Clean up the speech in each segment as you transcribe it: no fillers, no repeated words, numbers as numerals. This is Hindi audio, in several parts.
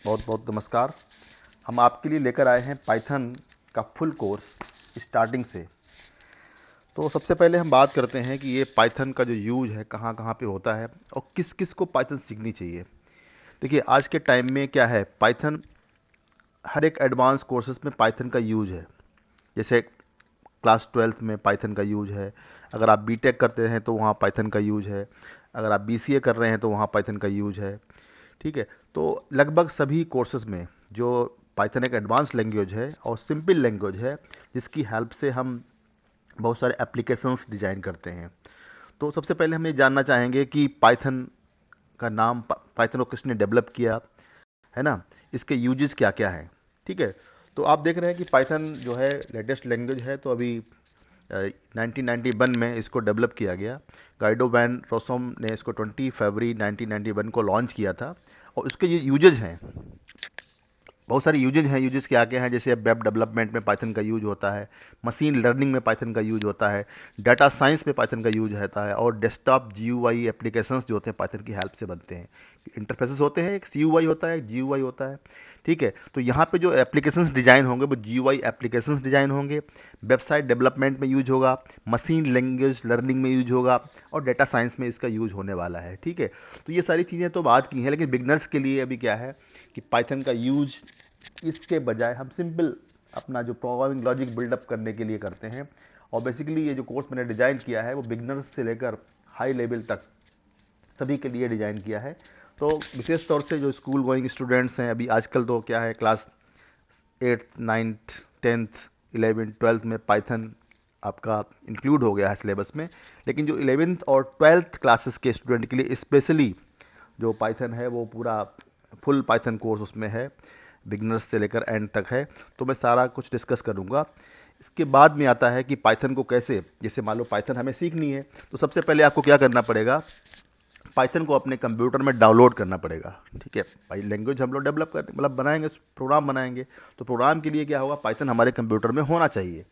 बहुत बहुत नमस्कार। हम आपके लिए लेकर आए हैं पाइथन का फुल कोर्स स्टार्टिंग से। तो सबसे पहले हम बात करते हैं कि ये पाइथन का जो यूज है कहाँ कहाँ पे होता है और किस किस को पाइथन सीखनी चाहिए। देखिए आज के टाइम में क्या है, पाइथन हर एक एडवांस कोर्सेज में पाइथन का यूज है। जैसे क्लास 12th में पाइथन का यूज है, अगर आप बीटेक करते हैं तो वहाँ पाइथन का यूज है, अगर आप बीसीए कर रहे हैं तो वहाँ पाइथन का यूज है। ठीक है, तो लगभग सभी कोर्सेज में जो पाइथन एक एडवांस लैंग्वेज है और सिंपल लैंग्वेज है जिसकी हेल्प से हम बहुत सारे एप्लीकेशंस डिज़ाइन करते हैं। तो सबसे पहले हम ये जानना चाहेंगे कि पाइथन का नाम पाइथन को किसने डेवलप किया, है ना, इसके यूजेस क्या क्या हैं। ठीक है, तो आप देख रहे हैं कि पाइथन जो है लेटेस्ट लैंग्वेज है, तो अभी 1991 में इसको डेवलप किया गया। गाइडो वैन रोसम ने इसको 20 फरवरी 1991 को लॉन्च किया था। और उसके ये यूजेज हैं, बहुत सारे यूजेज हैं। यूजेज क्या क्या हैं, जैसे वेब डेवलपमेंट में पाइथन का यूज होता है, मशीन लर्निंग में पाइथन का यूज होता है, डाटा साइंस में पाइथन का यूज होता है, और डेस्कटॉप जीयूआई एप्लीकेशंस जो होते हैं पाइथन की हेल्प से बनते हैं। इंटरफेसेस होते हैं, एक सीयूआई होता है, एक जीयूआई होता है। ठीक है, तो यहाँ पे जो एप्लीकेशंस डिजाइन होंगे वो जीयूआई एप्लीकेशंस डिजाइन होंगे, वेबसाइट डेवलपमेंट में यूज होगा, मशीन लैंग्वेज लर्निंग में यूज होगा, और डेटा साइंस में इसका यूज होने वाला है। ठीक है, तो ये सारी चीज़ें तो बात की हैं, लेकिन बिगनर्स के लिए अभी क्या है कि पाइथन का यूज इसके बजाय हम सिंपल अपना जो प्रोग्रामिंग लॉजिक बिल्डअप करने के लिए करते हैं। और बेसिकली ये जो कोर्स मैंने डिज़ाइन किया है वो बिगनर्स से लेकर हाई लेवल तक सभी के लिए डिज़ाइन किया है। तो विशेष तौर से जो स्कूल गोइंग स्टूडेंट्स हैं, अभी आजकल तो क्या है, class 8th 9th 10th 11th 12th में पाइथन आपका इंक्लूड हो गया है सिलेबस में। लेकिन जो 11th और 12th क्लासेस के स्टूडेंट के लिए स्पेशली जो पाइथन है वो पूरा फुल पाइथन कोर्स उसमें है, बिगनर्स से लेकर एंड तक है। तो मैं सारा कुछ डिस्कस करूंगा। इसके बाद में आता है कि पाइथन को कैसे, जैसे मान लो पाइथन हमें सीखनी है, तो सबसे पहले आपको क्या करना पड़ेगा, पाइथन को अपने कंप्यूटर में डाउनलोड करना पड़ेगा। ठीक है, भाई लैंग्वेज हम लोग डेवलप करते मतलब बनाएंगे, प्रोग्राम बनाएंगे, तो प्रोग्राम के लिए क्या होगा, पाइथन हमारे कंप्यूटर में होना चाहिए।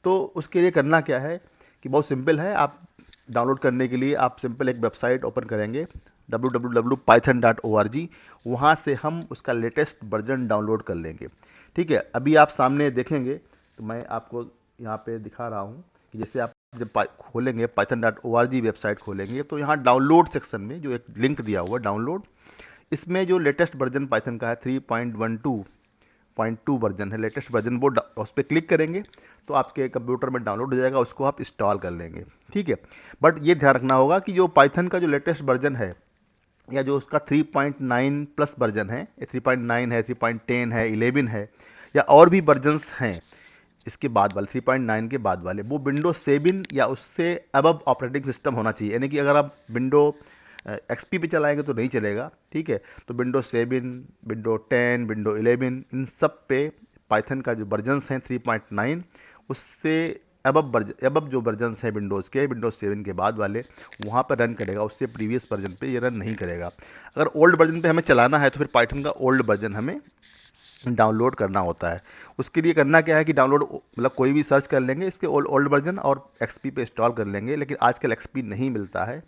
तो उसके लिए करना क्या है कि बहुत सिंपल है। आप डाउनलोड करने के लिए आप सिंपल एक वेबसाइट ओपन करेंगे, www.python.org। वहाँ से हम उसका लेटेस्ट वर्जन डाउनलोड कर लेंगे। ठीक है, अभी आप सामने देखेंगे तो मैं आपको यहाँ पे दिखा रहा हूँ कि जैसे आप जब खोलेंगे python.org वेबसाइट खोलेंगे, तो यहाँ डाउनलोड सेक्शन में जो एक लिंक दिया हुआ डाउनलोड, इसमें जो लेटेस्ट वर्जन पाइथन का है 3.12.2 वर्जन है, लेटेस्ट वर्जन, वो उस पर क्लिक करेंगे तो आपके कंप्यूटर में डाउनलोड हो जाएगा, उसको आप इंस्टॉल कर लेंगे। ठीक है, बट ये ध्यान रखना होगा कि जो पाइथन का जो लेटेस्ट वर्जन है या जो उसका 3.9 प्लस वर्जन है, 3.9 है, 3.10 है, 11 है, या और भी वर्जन्स हैं इसके बाद वाले 3.9 के बाद वाले, वो विंडोज 7 या उससे अबव ऑपरेटिंग सिस्टम होना चाहिए। यानी कि अगर आप विंडो एक्सपी पे चलाएंगे तो नहीं चलेगा। ठीक है, तो विंडोज 7, विंडो 10, विंडो 11, इन सब पे पाइथन का जो वर्जन्स हैं 3.9, उससे अबव जो वर्जन्स हैं विंडोज़ के, विंडोज 7 के बाद वाले, वहाँ पर रन करेगा, उससे प्रीवियस वर्जन पे ये रन नहीं करेगा। अगर ओल्ड वर्जन पे हमें चलाना है तो फिर पाइथन का ओल्ड वर्जन हमें डाउनलोड करना होता है। उसके लिए करना क्या है कि डाउनलोड मतलब कोई भी सर्च कर लेंगे इसके ओल्ड ओल्ड वर्जन और एक्सपी पे इंस्टॉल कर लेंगे, लेकिन आजकल एक्सपी नहीं मिलता है।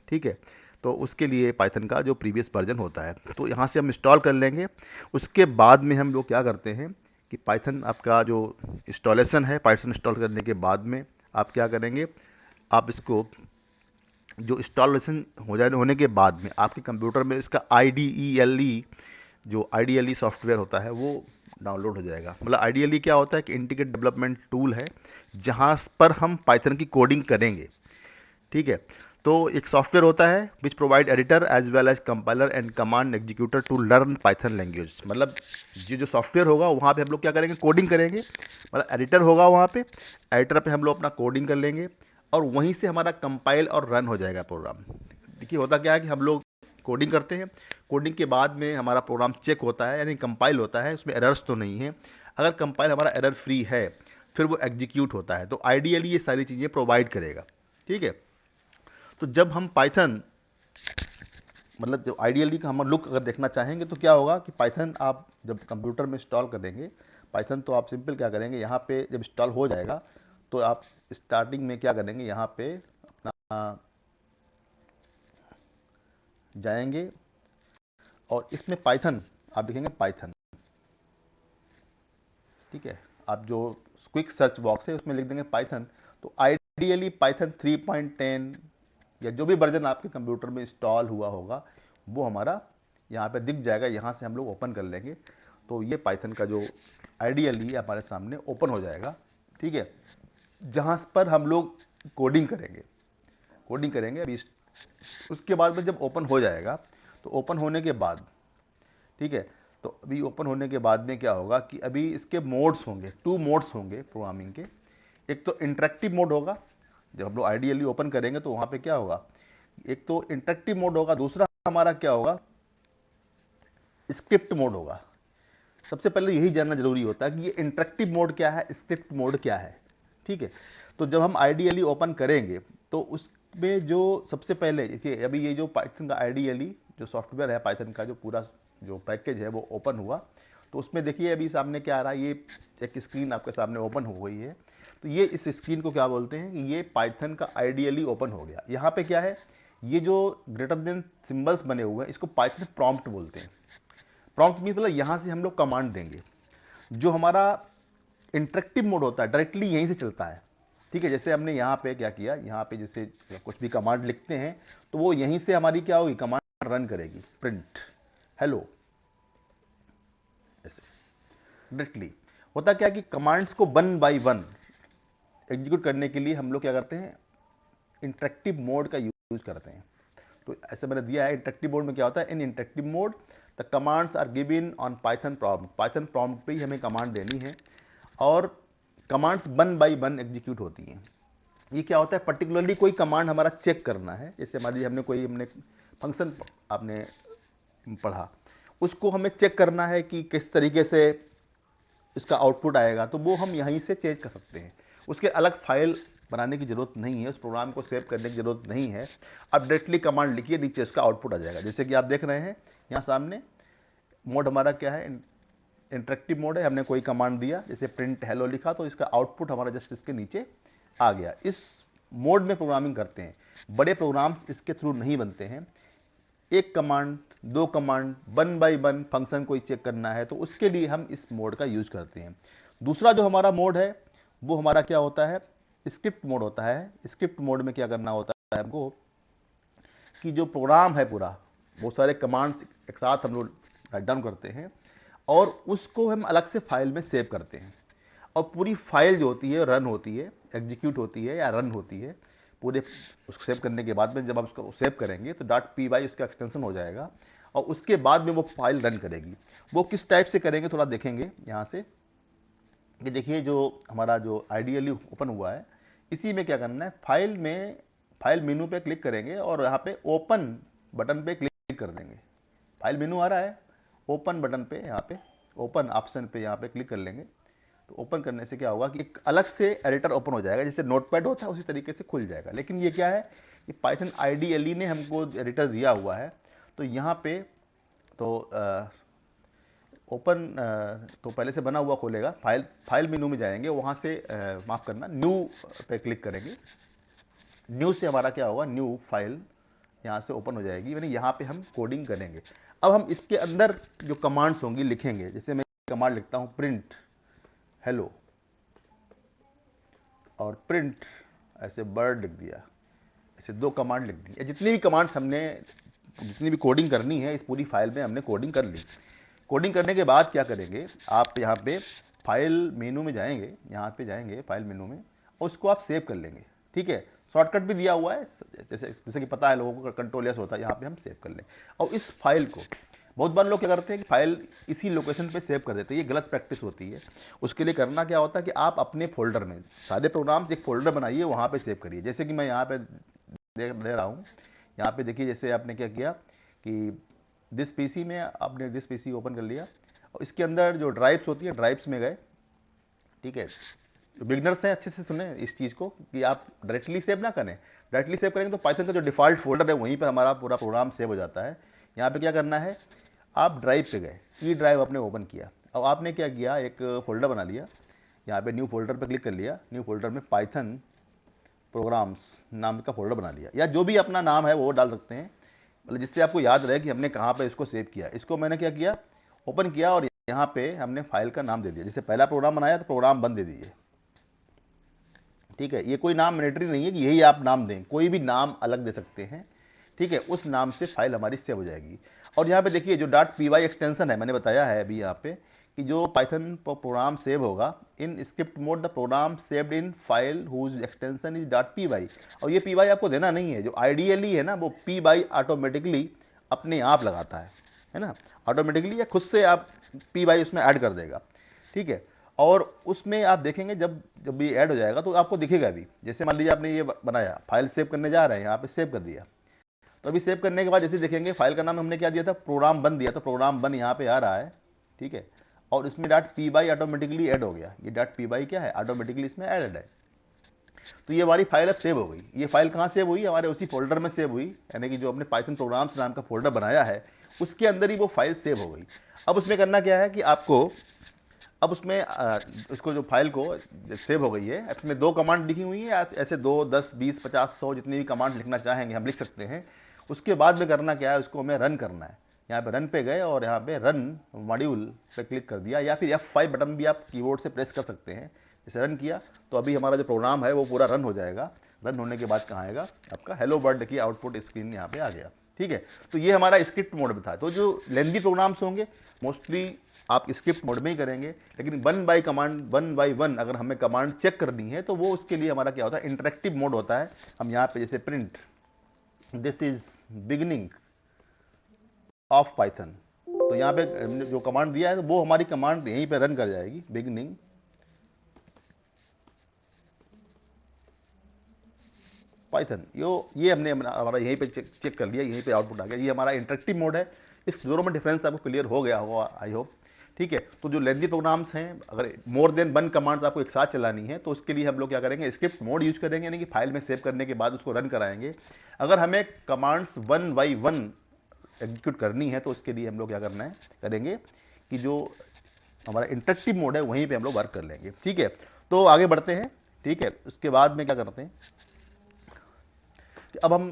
ठीक है, तो उसके लिए पाइथन का जो प्रीवियस वर्जन होता है तो यहाँ से हम इंस्टॉल कर लेंगे। उसके बाद में हम लोग क्या करते हैं कि पाइथन आपका जो इंस्टॉलेशन है, पाइथन इंस्टॉल करने के बाद में आप क्या करेंगे, आप इसको जो इंस्टॉलेशन हो जाने होने के बाद में आपके कंप्यूटर में इसका IDELE, जो IDELE सॉफ्टवेयर होता है वो डाउनलोड हो जाएगा। मतलब IDELE क्या होता है कि इंटीग्रेटेड डेवलपमेंट टूल है, जहाँ पर हम पाइथन की कोडिंग करेंगे। ठीक है, तो एक सॉफ्टवेयर होता है which provide editor as well as compiler and command executor to learn Python language. मतलब ये जो सॉफ्टवेयर होगा वहाँ पे हम लोग क्या करेंगे, कोडिंग करेंगे। मतलब एडिटर होगा वहाँ पे, एडिटर पे हम लोग अपना कोडिंग कर लेंगे और वहीं से हमारा कंपाइल और रन हो जाएगा प्रोग्राम। देखिए होता क्या है कि हम लोग कोडिंग करते हैं, कोडिंग के बाद में हमारा प्रोग्राम चेक होता है, यानी कंपाइल होता है, उसमें एरर्स तो नहीं है। अगर कंपाइल हमारा एरर फ्री है फिर वो एग्जीक्यूट होता है। तो आइडियली ये सारी चीज़ें प्रोवाइड करेगा। ठीक है, तो जब हम पाइथन मतलब जो आइडियली का हम लुक अगर देखना चाहेंगे तो क्या होगा कि पाइथन आप जब कंप्यूटर में इंस्टॉल करेंगे पाइथन, तो आप सिंपल क्या करेंगे, यहाँ पे जब इंस्टॉल हो जाएगा तो आप स्टार्टिंग में क्या करेंगे, यहाँ पे अपना जाएंगे और इसमें पाइथन आप लिखेंगे पाइथन, ठीक है। आप जो क्विक सर्च बॉक्स है उसमें लिख देंगे पाइथन। तो आइडियली पाइथन 3.10 या जो भी वर्जन आपके कंप्यूटर में इंस्टॉल हुआ होगा वो हमारा यहाँ पे दिख जाएगा, यहाँ से हम लोग ओपन कर लेंगे। तो ये पाइथन का जो आइडियली हमारे सामने ओपन हो जाएगा, ठीक है, जहाँ पर हम लोग कोडिंग करेंगे अभी। उसके बाद में जब ओपन हो जाएगा तो ओपन होने के बाद, ठीक है, तो अभी ओपन होने के बाद में क्या होगा कि अभी इसके मोड्स होंगे, 2 मोड्स होंगे प्रोग्रामिंग के। एक तो इंटरेक्टिव मोड होगा, जब हम लोग आइडियली ओपन करेंगे तो वहाँ पे क्या होगा, एक तो इंटरेक्टिव मोड होगा, दूसरा हमारा क्या होगा, स्क्रिप्ट मोड होगा। सबसे पहले यही जानना जरूरी होता है कि ये इंटरेक्टिव मोड क्या है, स्क्रिप्ट मोड क्या है, ठीक है। तो जब हम आइडियली ओपन करेंगे तो उसमें जो सबसे पहले देखिए, अभी ये जो पाइथन का आइडियली जो सॉफ्टवेयर है, पाइथन का जो पूरा जो पैकेज है वो ओपन हुआ। तो उसमें देखिए अभी सामने क्या आ रहा है, ये एक स्क्रीन आपके सामने ओपन हो गई है। तो ये इस स्क्रीन को क्या बोलते हैं कि ये पाइथन का आइडियली ओपन हो गया। यहाँ पे क्या है, ये जो ग्रेटर देन सिंबल्स बने हुए हैं इसको पाइथन प्रॉम्प्ट बोलते हैं। प्रॉम्प्ट मीन्स मतलब यहाँ से हम लोग कमांड देंगे। जो हमारा इंटरेक्टिव मोड होता है डायरेक्टली यहीं से चलता है, ठीक है। जैसे हमने यहाँ पे क्या किया, यहाँ पे जैसे कुछ भी कमांड लिखते हैं तो वो यहीं से हमारी क्या होगी, कमांड रन करेगी, प्रिंट हेलो, ऐसे डायरेक्टली। होता क्या कि कमांड्स को 1 बाय 1 एग्जीक्यूट करने के लिए हम लोग क्या करते हैं, इंटरेक्टिव मोड का यूज करते हैं। तो ऐसे मैंने दिया है इंटरेक्टिव मोड में क्या होता है, in interactive mode the commands are given on Python prompt. Python prompt पे ही हमें कमांड देनी है और कमांड्स 1 बाय 1 एग्जीक्यूट होती हैं। ये क्या होता है, पर्टिकुलरली कोई कमांड हमारा चेक करना है, जैसे हमारी हमने फंक्शन आपने पढ़ा, उसको हमें चेक करना है कि किस तरीके से इसका आउटपुट आएगा, तो वो हम यहीं से चेंज कर सकते हैं। उसके अलग फाइल बनाने की जरूरत नहीं है, उस प्रोग्राम को सेव करने की जरूरत नहीं है। आप डायरेक्टली कमांड लिखिए, नीचे उसका आउटपुट आ जाएगा। जैसे कि आप देख रहे हैं यहाँ सामने मोड हमारा क्या है, इंटरेक्टिव मोड है। हमने कोई कमांड दिया, जैसे प्रिंट हेलो लिखा, तो इसका आउटपुट हमारा जस्ट इसके नीचे आ गया। इस मोड में प्रोग्रामिंग करते हैं। बड़े प्रोग्राम्स इसके थ्रू नहीं बनते हैं। एक कमांड, 2 कमांड, 1 बाय 1 फंक्शन कोई चेक करना है तो उसके लिए हम इस मोड का यूज करते हैं। दूसरा जो हमारा मोड है वो हमारा क्या होता है, स्क्रिप्ट मोड होता है। स्क्रिप्ट मोड में क्या करना होता है हमको कि जो प्रोग्राम है पूरा, बहुत सारे कमांड्स एक साथ हम लोग राइट डाउन करते हैं और उसको हम अलग से फाइल में सेव करते हैं। और पूरी फाइल जो होती है रन होती है, एग्जीक्यूट होती है या रन होती है। पूरे उसको सेव करने के बाद में जब आप उसको सेव करेंगे तो .py उसका एक्सटेंशन हो जाएगा और उसके बाद में वो फाइल रन करेगी। वो किस टाइप से करेंगे थोड़ा देखेंगे यहाँ से कि देखिए जो हमारा जो आइडियली ओपन हुआ है इसी में क्या करना है, फाइल मेनू पे क्लिक करेंगे और यहाँ पे ओपन बटन पे क्लिक कर देंगे। फाइल मेनू आ रहा है, ओपन बटन पे यहाँ पे ओपन ऑप्शन पे यहाँ पे क्लिक कर लेंगे। तो ओपन करने से क्या होगा कि एक अलग से एडिटर ओपन हो जाएगा, जैसे नोटपैड होता है उसी तरीके से खुल जाएगा। लेकिन ये क्या है कि पाइथन आईडीएलई ने हमको एडिटर दिया हुआ है। तो यहाँ पे तो ओपन तो पहले से बना हुआ खोलेगा, फाइल मेनू में जाएंगे, वहाँ से माफ़ करना न्यू पे क्लिक करेंगे। न्यू से हमारा क्या होगा, न्यू फाइल यहाँ से ओपन हो जाएगी, यानी यहाँ पे हम कोडिंग करेंगे। अब हम इसके अंदर जो कमांड्स होंगी लिखेंगे। जैसे मैं कमांड लिखता हूँ प्रिंट हेलो और प्रिंट ऐसे बर्ड लिख दिया, ऐसे 2 कमांड लिख दी। जितनी भी कमांड्स हमने जितनी भी कोडिंग करनी है इस पूरी फाइल में हमने कोडिंग कर ली। कोडिंग करने के बाद क्या करेंगे, आप यहाँ पे फाइल मेनू में जाएंगे, यहाँ पे जाएंगे फाइल मेनू में और उसको आप सेव कर लेंगे। ठीक है, शॉर्टकट भी दिया हुआ है, जैसे कि पता है लोगों को, कंट्रोल एस होता है, यहाँ पे हम सेव कर लें। और इस फाइल को बहुत बार लोग क्या करते हैं कि फाइल इसी लोकेशन पे सेव कर देते हैं, ये गलत प्रैक्टिस होती है। उसके लिए करना क्या होता है कि आप अपने फोल्डर में सारे प्रोग्राम्स एक फोल्डर बनाइए, वहाँ पे सेव करिए। जैसे कि मैं यहाँ पे दे रहा हूँ, यहाँ पे देखिए जैसे आपने क्या किया कि दिस पीसी में आपने दिस पीसी ओपन कर लिया और इसके अंदर जो ड्राइव्स होती है ड्राइव्स में गए। ठीक है, जो बिगनर्स हैं अच्छे से सुने इस चीज़ को कि आप डायरेक्टली सेव ना करें। डायरेक्टली सेव करेंगे तो पाइथन का जो डिफ़ॉल्ट फोल्डर है वहीं पर हमारा पूरा प्रोग्राम सेव हो जाता है। यहाँ पे क्या करना है, आप ड्राइव पे गए, ई ड्राइव आपने ओपन किया और आपने क्या किया, एक फोल्डर बना लिया। यहाँ पे न्यू फोल्डर पे क्लिक कर लिया, न्यू फोल्डर में पाइथन प्रोग्राम्स नाम का फोल्डर बना लिया, या जो भी अपना नाम है वो डाल सकते हैं, मतलब जिससे आपको याद रहे कि हमने कहाँ पे इसको सेव किया। इसको मैंने क्या किया, ओपन किया और यहाँ पे हमने फाइल का नाम दे दिया। जैसे पहला प्रोग्राम बनाया तो प्रोग्राम 1 दे दीजिए, ठीक है। ये कोई नाम मैंडेटरी नहीं है कि यही आप नाम दें, कोई भी नाम अलग दे सकते हैं, ठीक है। उस नाम से फाइल हमारी सेव हो जाएगी। और यहाँ पे देखिए जो .py एक्सटेंशन है, मैंने बताया है अभी यहाँ पे कि जो पाइथन प्रोग्राम सेव होगा in script mode the program saved in file whose extension is .py। और ये py आपको देना नहीं है, जो आइडियली है ना वो py ऑटोमेटिकली अपने आप लगाता है ना, ऑटोमेटिकली या खुद से आप py उसमें ऐड कर देगा, ठीक है। और उसमें आप देखेंगे जब जब ये ऐड हो जाएगा तो आपको दिखेगा भी। जैसे मान लीजिए आपने ये बनाया, फाइल सेव करने जा रहे हैं, यहाँ पे सेव कर दिया, तो अभी सेव करने के बाद जैसे देखेंगे फाइल का नाम हमने क्या दिया था, प्रोग्राम 1 दिया, तो प्रोग्राम 1 यहाँ पे आ रहा है, ठीक है। और इसमें .py ऑटोमेटिकली ऐड हो गया, ये .py क्या है, ऑटोमेटिकली इसमें ऐड है। तो ये हमारी फाइल अब सेव हो गई। ये फाइल कहाँ सेव हुई, हमारे उसी फोल्डर में सेव हुई, यानी कि जो हमने पाइथन प्रोग्राम्स नाम का फोल्डर बनाया है उसके अंदर ही वो फाइल सेव हो गई। अब उसमें करना क्या है कि आपको अब उसमें इसको जो फाइल को सेव हो गई है, इसमें 2 कमांड लिखी हुई है, आप ऐसे 2, 10, 20, 50, 100 जितनी भी कमांड लिखना चाहेंगे हम लिख सकते हैं। उसके बाद में करना क्या है, उसको हमें रन करना है। यहाँ पे रन पे गए और यहाँ पे रन मॉड्यूल पे क्लिक कर दिया, या फिर F5 बटन भी आप कीबोर्ड से प्रेस कर सकते हैं। जैसे रन किया तो अभी हमारा जो प्रोग्राम है वो पूरा रन हो जाएगा। रन होने के बाद कहाँ आएगा, आपका हेलो वर्ल्ड की आउटपुट स्क्रीन यहाँ पे आ गया, ठीक है। तो ये हमारा स्क्रिप्ट मोड में था। तो जो लेंदी प्रोग्राम्स होंगे मोस्टली आप स्क्रिप्ट मोड में ही करेंगे, लेकिन 1 अगर हमें कमांड चेक करनी है तो वो उसके लिए हमारा क्या होता है, इंटरेक्टिव मोड होता है। हम यहाँ पे जैसे print this is beginning of Python, तो यहाँ पे हमने जो कमांड दिया है तो वो हमारी कमांड यहीं पे रन कर जाएगी, बिगिनिंग पाइथन। ये हमने हमारा यहीं पे चेक कर लिया, यहीं पे आउटपुट आ गया। ये हमारा इंटरेक्टिव मोड है। इस दोनों में डिफरेंस आपको क्लियर हो गया होगा आई होप, ठीक है। तो जो लेंथी प्रोग्राम्स हैं, अगर मोर देन 1 कमांड्स आपको एक साथ चलानी है तो उसके लिए हम लोग क्या करेंगे, स्क्रिप्ट मोड यूज करेंगे, यानी कि फाइल में सेव करने के बाद उसको रन कराएंगे। अगर हमें कमांड्स 1 बाई 1 एग्जीक्यूट करनी है तो उसके लिए हम लोग क्या करना है, करेंगे कि जो हमारा इंटरेक्टिव मोड है वहीं पे हम लोग वर्क कर लेंगे, ठीक है। तो आगे बढ़ते हैं, ठीक है। उसके बाद में क्या करते हैं कि अब हम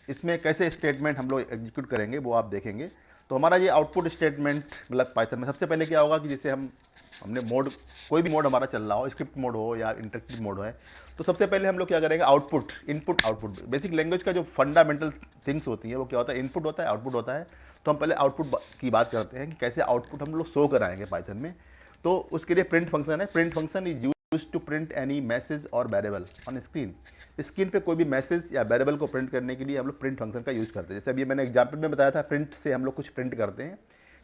इसमें कैसे स्टेटमेंट हम लोग एग्जीक्यूट करेंगे वो आप देखेंगे। तो हमारा ये आउटपुट स्टेटमेंट मतलब पाइथन में सबसे पहले क्या होगा कि जैसे हमने मोड, कोई भी मोड हमारा चल रहा हो, स्क्रिप्ट मोड हो या इंटरेक्टिव मोड है, तो सबसे पहले हम लोग क्या करेंगे, output, input output. Basic language का जो फंडामेंटल थिंग्स होती है वो क्या होता है, इनपुट होता है, आउटपुट होता है। तो हम पहले आउटपुट की बात करते हैं कि कैसे आउटपुट हम लोग शो कराएंगे पाइथन में। तो उसके लिए प्रिंट फंक्शन है। Print function is used to print any message और वेरिएबल ऑन स्क्रीन। स्क्रीन पे कोई भी मैसेज या वेरिएबल को प्रिंट करने के लिए हम लोग प्रिंट फंक्शन का यूज करते हैं। जैसे अभी मैंने एग्जांपल में बताया था, प्रिंट से हम लोग कुछ प्रिंट करते हैं,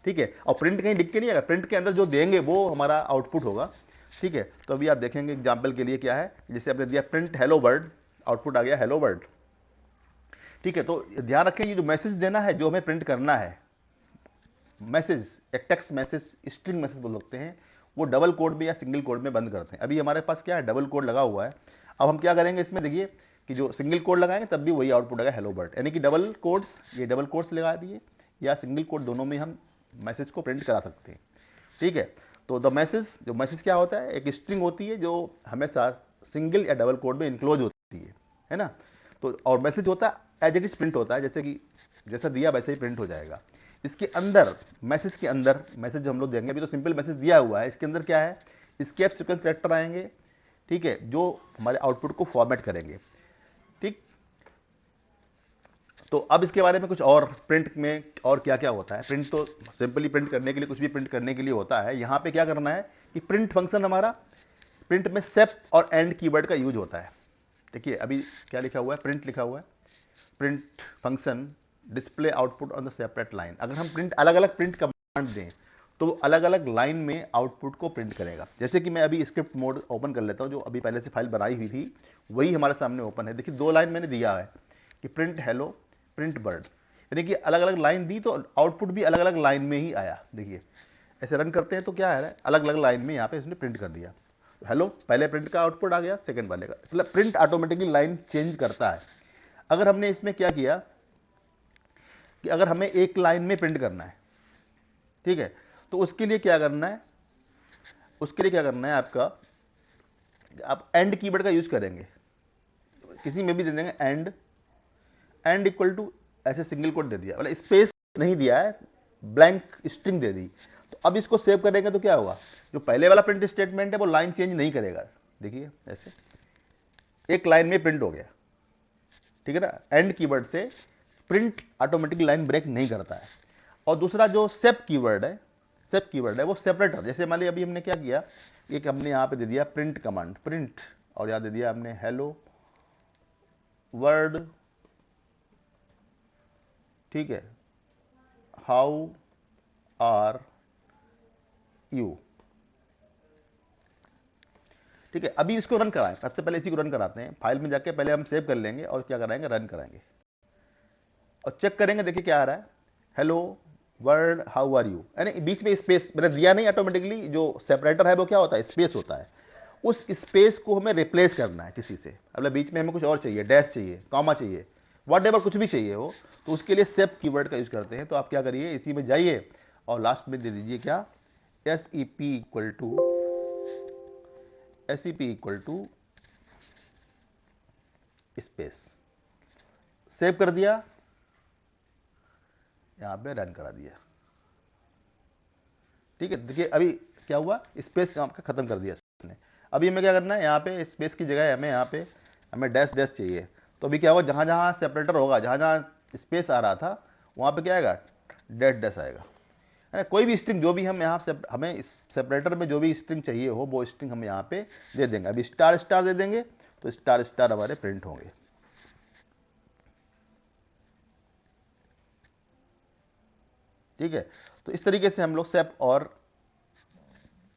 ठीक है। और प्रिंट कहीं लिख के नहीं आएगा, प्रिंट के अंदर जो देंगे वो हमारा आउटपुट होगा, ठीक है। तो अभी आप देखेंगे एग्जाम्पल के लिए क्या है, जैसे आपने दिया प्रिंट हेलो वर्ल्ड, आउटपुट आ गया हेलो वर्ल्ड, ठीक है। तो ध्यान रखें ये जो मैसेज देना है, जो हमें प्रिंट करना है, मैसेज, एक टेक्स्ट मैसेज, स्ट्रिंग मैसेज बोल सकते हैं, वो डबल कोड में या सिंगल कोड में बंद करते हैं। अभी हमारे पास क्या है, डबल कोड लगा हुआ है। अब हम क्या करेंगे इसमें, देखिए कि जो सिंगल कोड लगाएंगे तब भी वही आउटपुट आएगा हेलो वर्ल्ड, यानी कि डबल कोड्स, ये डबल कोड्स लगा दिए या सिंगल कोड, दोनों में हम मैसेज को प्रिंट करा सकते हैं, ठीक है। तो द मैसेज, जो मैसेज क्या होता है, एक स्ट्रिंग होती है जो हमेशा सिंगल या डबल कोड में इनक्लोज होती है ना। तो और मैसेज होता है एज इट इज प्रिंट होता है, जैसे कि जैसा दिया वैसे ही प्रिंट हो जाएगा। इसके अंदर, मैसेज के अंदर, मैसेज जो हम लोग देंगे, अभी तो सिंपल मैसेज दिया हुआ है, इसके अंदर क्या है, एस्केप सीक्वेंस कैरेक्टर आएंगे, ठीक है, जो हमारे आउटपुट को फॉर्मेट करेंगे, ठीक। तो अब इसके बारे में कुछ और, प्रिंट में और क्या क्या होता है। प्रिंट तो सिंपली प्रिंट करने के लिए, कुछ भी प्रिंट करने के लिए होता है। यहाँ पे क्या करना है कि प्रिंट फंक्शन हमारा, प्रिंट में सेप और एंड कीवर्ड का यूज होता है। देखिए अभी क्या लिखा हुआ है, प्रिंट लिखा हुआ है, print function display output on the separate line. अगर हम प्रिंट अलग अलग प्रिंट कमांड दें तो अलग अलग लाइन में आउटपुट को प्रिंट करेगा। जैसे कि मैं अभी स्क्रिप्ट मोड ओपन कर लेता हूं, जो अभी पहले से फाइल बनाई हुई थी वही हमारे सामने ओपन है। देखिए 2 लाइन मैंने दिया है कि प्रिंट हेलो, प्रिंट बर्ड, यानी कि अलग अलग लाइन दी तो आउटपुट भी अलग अलग लाइन में ही आया। देखिए ऐसे रन करते हैं तो क्या है, अलग अलग लाइन में यहाँ पे इसने प्रिंट कर दिया। हेलो पहले प्रिंट का आउटपुट आ गया, सेकंड वाले का, मतलब प्रिंट ऑटोमेटिकली लाइन चेंज करता है। अगर हमने इसमें क्या किया कि अगर हमें एक लाइन में प्रिंट करना है, ठीक है, तो उसके लिए क्या करना है, उसके लिए क्या करना है आपका, आप एंड कीवर्ड का यूज करेंगे। किसी में भी दे देंगे एंड, एंड इक्वल टू, ऐसे सिंगल कोट दे दिया, मतलब स्पेस नहीं दिया है, ब्लैंक स्ट्रिंग दे दी। तो अब इसको सेव करेंगे तो क्या होगा, जो पहले वाला प्रिंट स्टेटमेंट है वो लाइन चेंज नहीं करेगा। देखिए ऐसे एक लाइन में प्रिंट हो गया, ठीक है ना। एंड कीवर्ड से प्रिंट ऑटोमेटिक लाइन ब्रेक नहीं करता है। और दूसरा जो सेप कीवर्ड है, सेप कीवर्ड है वो सेपरेटर। जैसे मान लीजिए अभी हमने क्या किया, एक हमने यहाँ पे दे दिया प्रिंट कमांड, प्रिंट, और यहाँ दे दिया हमने हेलो वर्ड, ठीक है, हाउ आर यू, ठीक है। अभी इसको रन कराएं, सबसे पहले इसी को रन कराते हैं। फाइल में जाके पहले हम सेव कर लेंगे और क्या कराएंगे, रन कराएंगे और चेक करेंगे। देखिए क्या आ रहा है, hello world how are you, यानी बीच में स्पेस मैंने दिया नहीं, ऑटोमेटिकली जो सेपरेटर है वो क्या होता है, स्पेस होता है। उस स्पेस को हमें रिप्लेस करना है किसी से। अब बीच में हमें कुछ और चाहिए, डैश चाहिए, कॉमा चाहिए, वॉट एवर कुछ भी चाहिए हो, तो उसके लिए सेप कीवर्ड का यूज करते हैं। तो आप क्या करिए, इसी में जाइए और लास्ट में दे दीजिए क्या, SEP equal to space, save कर दिया, यहां पे रन करा दिया, ठीक है। देखिए अभी क्या हुआ, स्पेस आपका खत्म कर दिया इसने। अभी हमें क्या करना है, यहाँ पे स्पेस की जगह हमें यहाँ पे हमें डैश डैश चाहिए। तो अभी क्या होगा, जहाँ जहाँ सेपरेटर होगा, जहाँ जहाँ स्पेस आ रहा था वहाँ पे क्या आएगा, डैश डैश आएगा, है ना। कोई भी स्ट्रिंग जो भी हम यहाँ से हमें इस सेपरेटर में जो भी स्ट्रिंग चाहिए हो वो स्ट्रिंग हम यहाँ पे दे देंगे। अभी स्टार स्टार दे देंगे तो स्टार स्टार हमारे प्रिंट होंगे, ठीक है। तो इस तरीके से हम लोग सेप और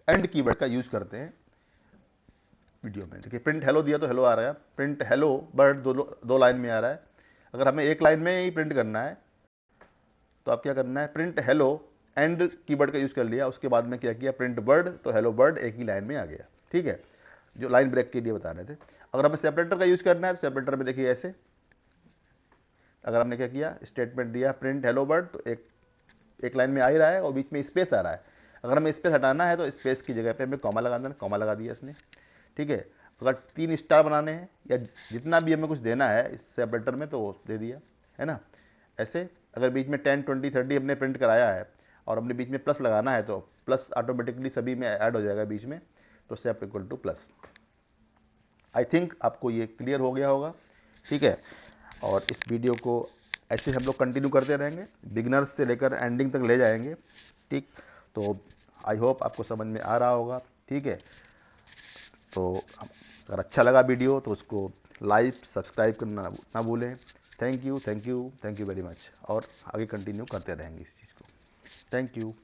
एंड कीवर्ड का यूज करते हैं वीडियो में। देखिए प्रिंट हेलो दिया तो हेलो आ रहा है, प्रिंट हेलो बर्ड दो लाइन में आ रहा है। अगर हमें एक लाइन में ही प्रिंट करना है तो आप क्या करना है, प्रिंट हेलो एंड कीवर्ड का यूज कर लिया, उसके बाद में क्या किया, प्रिंट बर्ड, तो हेलो बर्ड एक ही लाइन में आ गया, ठीक है। जो लाइन ब्रेक के लिए बता रहे थे। अगर हमें सेपरेटर का यूज करना है तो सेपरेटर में देखिए ऐसे, अगर हमने क्या किया, स्टेटमेंट दिया प्रिंट हेलो बर्ड, तो एक लाइन में आ ही रहा है और बीच में स्पेस आ रहा है। अगर हमें स्पेस हटाना है तो स्पेस की जगह पे हमें कॉमा लगा देना, कॉमा लगा दिया इसने, ठीक है। अगर 3 स्टार बनाने हैं या जितना भी हमें कुछ देना है इस सेपरेटर में तो दे दिया, है ना। ऐसे अगर बीच में 10 20 30 हमने प्रिंट कराया है और हमने बीच में प्लस लगाना है तो प्लस ऑटोमेटिकली सभी में ऐड हो जाएगा बीच में, तो sep equal to plus. I think आपको ये क्लियर हो गया होगा, ठीक है। और इस वीडियो को ऐसे हम लोग कंटिन्यू करते रहेंगे, बिगिनर्स से लेकर एंडिंग तक ले जाएंगे, ठीक। तो आई होप आपको समझ में आ रहा होगा, ठीक है। तो अगर अच्छा लगा वीडियो तो उसको लाइक सब्सक्राइब करना ना भूलें। थैंक यू वेरी मच, और आगे कंटिन्यू करते रहेंगे इस चीज़ को। Thank you.